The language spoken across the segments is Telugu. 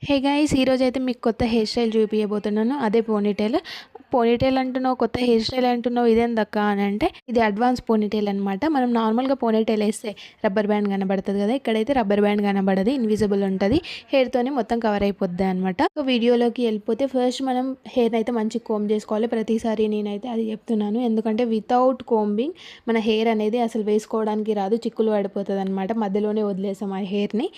హే గైస్ ఈరోజైతే మీకు కొత్త హెయిర్ స్టైల్ చూపించబోతున్నాను. అదే పోనీటైల్. పోనీటైల్ అంటున్నావు, కొత్త హెయిర్ స్టైల్ అంటున్నావు, ఇదేందక్క అని అంటే ఇది అడ్వాన్స్ పోనీటైల్ అనమాట. మనం నార్మల్గా పోనీటైల్ వేస్తే రబ్బర్ బ్యాండ్ కనబడుతుంది కదా, ఇక్కడైతే రబ్బర్ బ్యాండ్ కనబడదు, ఇన్విజిబుల్ ఉంటుంది. హెయిర్తోనే మొత్తం కవర్ అయిపోద్ది అనమాట. వీడియోలోకి వెళ్ళిపోతే ఫస్ట్ మనం హెయిర్ అయితే మంచి కోమ్ చేసుకోవాలి. ప్రతిసారి నేనైతే అది చెప్తున్నాను, ఎందుకంటే వితౌట్ కోంబింగ్ మన హెయిర్ అనేది అసలు వేసుకోవడానికి రాదు, చిక్కులు పడిపోతుంది అనమాట. మధ్యలోనే వదిలేసాం ఆ హెయిర్ని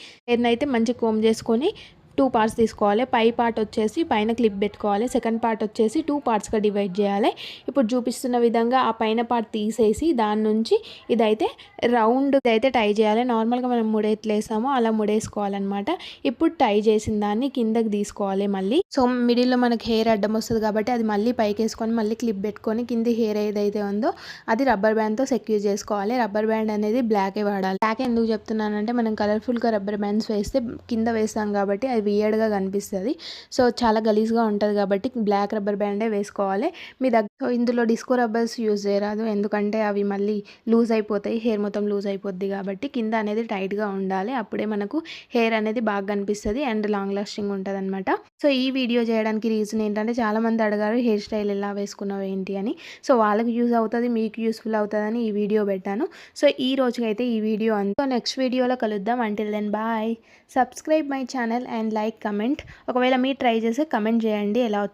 అయితే మంచి కోమ్ చేసుకొని 2 పార్ట్స్ తీసుకోవాలి. పై పార్ట్ వచ్చేసి పైన క్లిప్ పెట్టుకోవాలి, సెకండ్ పార్ట్ వచ్చేసి 2 పార్ట్స్గా డివైడ్ చేయాలి. ఇప్పుడు చూపిస్తున్న విధంగా ఆ పైన పార్ట్ తీసేసి దాని నుంచి ఇదైతే రౌండ్ అయితే టై చేయాలి. నార్మల్గా మనం ముడేట్లేసామో అలా ముడేసుకోవాలన్నమాట. ఇప్పుడు టై చేసిన దాన్ని కిందకి తీసుకోవాలి మళ్ళీ. సో మిడిల్లో మనకి హెయిర్ అడ్డం వస్తుంది కాబట్టి అది మళ్ళీ పైకి వేసుకొని మళ్ళీ క్లిప్ పెట్టుకొని కింది హెయిర్ ఏదైతే ఉందో అది రబ్బర్ బ్యాండ్తో సెక్యూర్ చేసుకోవాలి. రబ్బర్ బ్యాండ్ అనేది బ్లాకే వాడాలి. బ్లాక్ ఎందుకు చెప్తున్నానంటే మనం కలర్ఫుల్గా రబ్బర్ బ్యాండ్స్ వేస్తే కింద వేస్తాం కాబట్టి అది వియర్డ్గా కనిపిస్తుంది. సో చాలా గలీజ్గా ఉంటుంది కాబట్టి బ్లాక్ రబ్బర్ బ్యాండే వేసుకోవాలి. మీ దగ్గర ఇందులో డిస్కో రబ్బర్స్ యూజ్ చేయరాదు, ఎందుకంటే అవి మళ్ళీ లూజ్ అయిపోతాయి, హెయిర్ మొత్తం లూజ్ అయిపోద్ది కాబట్టి కింద అనేది టైట్గా ఉండాలి. అప్పుడే మనకు హెయిర్ అనేది బాగా కనిపిస్తుంది అండ్ లాంగ్ లాస్టింగ్ ఉంటుంది అనమాట. సో ఈ వీడియో చేయడానికి రీజన్ ఏంటంటే చాలామంది అడిగారు హెయిర్ స్టైల్ ఎలా వేసుకున్నావు ఏంటి అని. సో వాళ్ళకి యూజ్ అవుతుంది, మీకు యూస్ఫుల్ అవుతుందని ఈ వీడియో పెట్టాను. సో ఈ రోజుకైతే ఈ వీడియో అంతా, నెక్స్ట్ వీడియోలో కలుద్దాం. Until then bye. Subscribe my channel and like, comment. ఒకవేళ మీరు ట్రై చేసి కమెంట్ చేయండి ఎలా వచ్చింది.